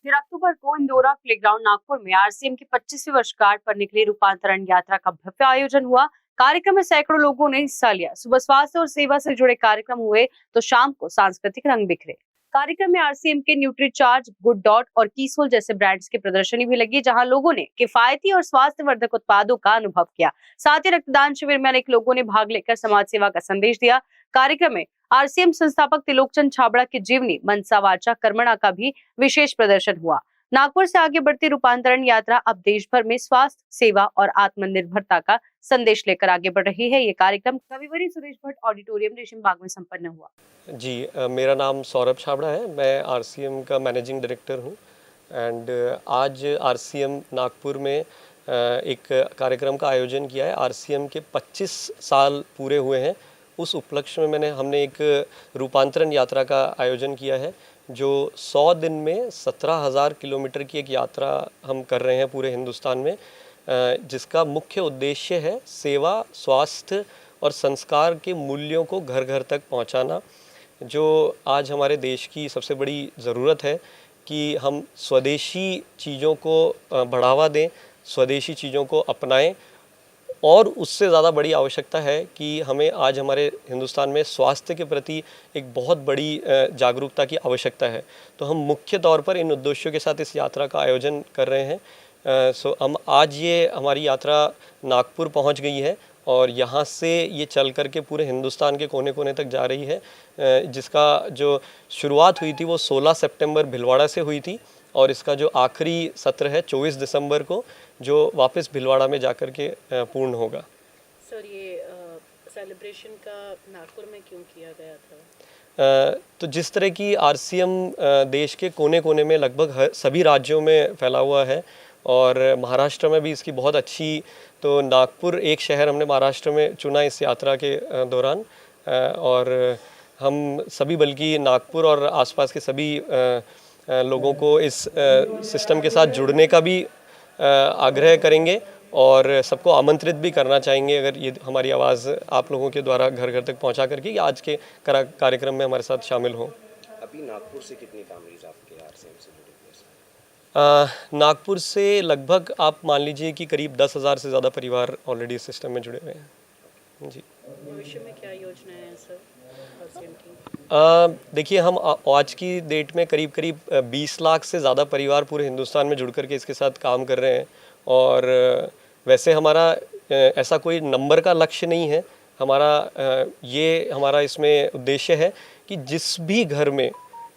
13 अक्टूबर को इंदौरा प्लेग्राउंड नागपुर में आरसीएम की 25वीं वर्षगांठ पर निकली रूपांतरण यात्रा का भव्य आयोजन हुआ। कार्यक्रम में सैकड़ों लोगों ने हिस्सा लिया। सुबह स्वास्थ्य और सेवा से जुड़े कार्यक्रम हुए तो शाम को सांस्कृतिक रंग बिखरे। कार्यक्रम में आरसीएम के न्यूट्रीचार्ज, गुड डॉट और कीसोल जैसे ब्रांड्स की प्रदर्शनी भी लगी, जहां लोगों ने किफायती और स्वास्थ्यवर्धक उत्पादों का अनुभव किया। साथ ही रक्तदान शिविर में अनेक लोगों ने भाग लेकर समाज सेवा का संदेश दिया। कार्यक्रम में आरसीएम संस्थापक त्रिलोकचंद छाबड़ा की जीवनी, मनसा वाचा कर्मणा का भी विशेष प्रदर्शन हुआ। नागपुर से आगे बढ़ती रूपांतरण यात्रा अब देश भर में स्वास्थ्य सेवा और आत्मनिर्भरता का संदेश लेकर आगे बढ़ रही है। ये कार्यक्रम रविवार सुरेश भट्ट ऑडिटोरियम रेशम बाग में संपन्न हुआ। जी, मेरा नाम सौरभ छाबड़ा है। मैं आरसीएम का मैनेजिंग डायरेक्टर हूँ एंड आज आरसीएम नागपुर में एक कार्यक्रम का आयोजन किया है। आरसीएम के 25 साल पूरे हुए हैं। उस उपलक्ष्य में हमने एक रूपांतरण यात्रा का आयोजन किया है, जो 100 दिन में 17,000 किलोमीटर की एक यात्रा हम कर रहे हैं पूरे हिंदुस्तान में, जिसका मुख्य उद्देश्य है सेवा, स्वास्थ्य और संस्कार के मूल्यों को घर घर तक पहुंचाना। जो आज हमारे देश की सबसे बड़ी ज़रूरत है कि हम स्वदेशी चीज़ों को बढ़ावा दें, स्वदेशी चीज़ों को अपनाएं, और उससे ज़्यादा बड़ी आवश्यकता है कि हमें आज हमारे हिंदुस्तान में स्वास्थ्य के प्रति एक बहुत बड़ी जागरूकता की आवश्यकता है। तो हम मुख्य तौर पर इन उद्देश्यों के साथ इस यात्रा का आयोजन कर रहे हैं। हम आज ये हमारी यात्रा नागपुर पहुंच गई है और यहाँ से ये चल कर के पूरे हिंदुस्तान के कोने कोने तक जा रही है, जिसका जो शुरुआत हुई थी वो 16 सितंबर भिलवाड़ा से हुई थी और इसका जो आखिरी सत्र है 24 दिसंबर को, जो वापस भिलवाड़ा में जाकर के पूर्ण होगा। सर, ये सेलिब्रेशन का नागपुर में क्यों किया गया था? तो जिस तरह की आरसीएम देश के कोने कोने में लगभग सभी राज्यों में फैला हुआ है और महाराष्ट्र में भी इसकी बहुत अच्छी, तो नागपुर एक शहर हमने महाराष्ट्र में चुना इस यात्रा के दौरान, और हम सभी बल्कि नागपुर और आसपास के सभी लोगों को इस सिस्टम के साथ जुड़ने का भी आग्रह करेंगे और सबको आमंत्रित भी करना चाहेंगे, अगर ये हमारी आवाज़ आप लोगों के द्वारा घर घर तक पहुंचा करके कि आज के कार्यक्रम में हमारे साथ शामिल हों। अभी नागपुर से कितनी फैमिलीज आपके आरसीएम से जुड़े हुए? नागपुर से लगभग आप मान लीजिए कि करीब 10,000 से ज़्यादा परिवार ऑलरेडी इस सिस्टम में जुड़े हुए हैं। जी, भविष्य में क्या योजनाएं हैं सर आरसीएम की? देखिए, हम आज की डेट में करीब 20 लाख से ज़्यादा परिवार पूरे हिंदुस्तान में जुड़ करके इसके साथ काम कर रहे हैं। और वैसे हमारा ऐसा कोई नंबर का लक्ष्य नहीं है। हमारा इसमें उद्देश्य है कि जिस भी घर में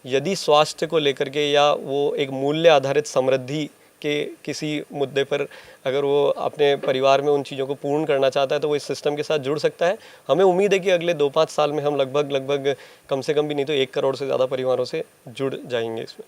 यदि स्वास्थ्य को लेकर के या वो एक मूल्य आधारित समृद्धि के किसी मुद्दे पर अगर वो अपने परिवार में उन चीज़ों को पूर्ण करना चाहता है तो वो इस सिस्टम के साथ जुड़ सकता है। हमें उम्मीद है कि अगले 2-5 साल में हम लगभग कम से कम भी नहीं तो 1 करोड़ से ज़्यादा परिवारों से जुड़ जाएंगे इसमें।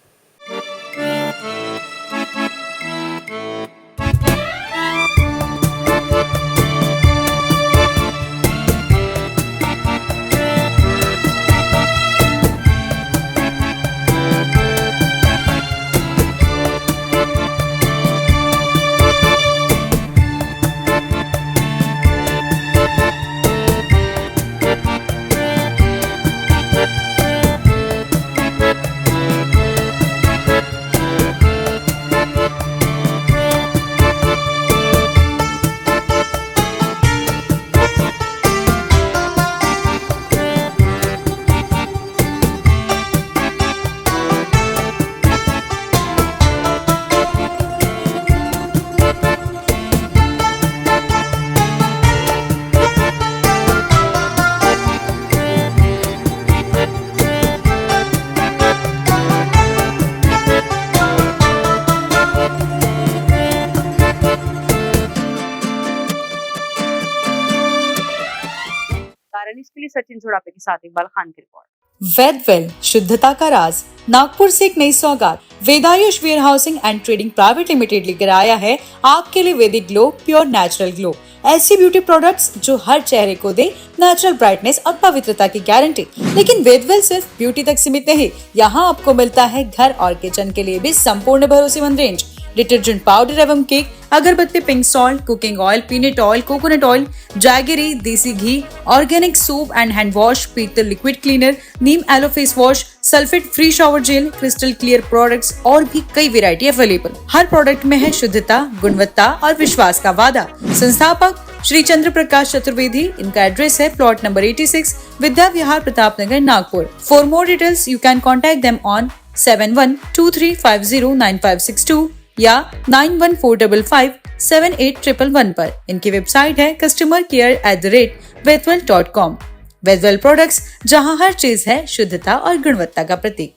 इसके लिए सचिन जोड़ापे के साथ इकबाल खान की रिपोर्ट। वेदवेल, शुद्धता का राज। नागपुर से एक नई सौगात Vedayush warehousing and trading private limited लेकर आया है आपके लिए Vaidic glow, pure natural glow. ऐसी ब्यूटी प्रोडक्ट्स जो हर चेहरे को दे नेचुरल ब्राइटनेस और पवित्रता की गारंटी। लेकिन वेदवेल सिर्फ ब्यूटी तक सीमित नहीं, यहाँ आपको मिलता है घर और किचन के लिए भी संपूर्ण भरोसेमंद रेंज। डिटर्जेंट पाउडर एवं केक, अगरबत्ती, pink salt, cooking oil, peanut oil, coconut oil, jaggery, desi ghee, organic soap and hand wash, पीतल liquid cleaner, neem aloe face wash, sulphate free shower gel, crystal clear products और भी कई वैरायटी अवेलेबल। हर product में है शुद्धता, गुणवत्ता और विश्वास का वादा। संस्थापक श्री चंद्र प्रकाश चतुर्वेदी। इनका एड्रेस है plot number 86, Vidya Vihar, Pratapnagar, Nagpur. For more details you can contact them on 7123509562 या 9145578111 पर। इनकी वेबसाइट है customercare@वेदवेल.com। वेदवेल प्रोडक्ट्स, जहां हर चीज है शुद्धता और गुणवत्ता का प्रतीक।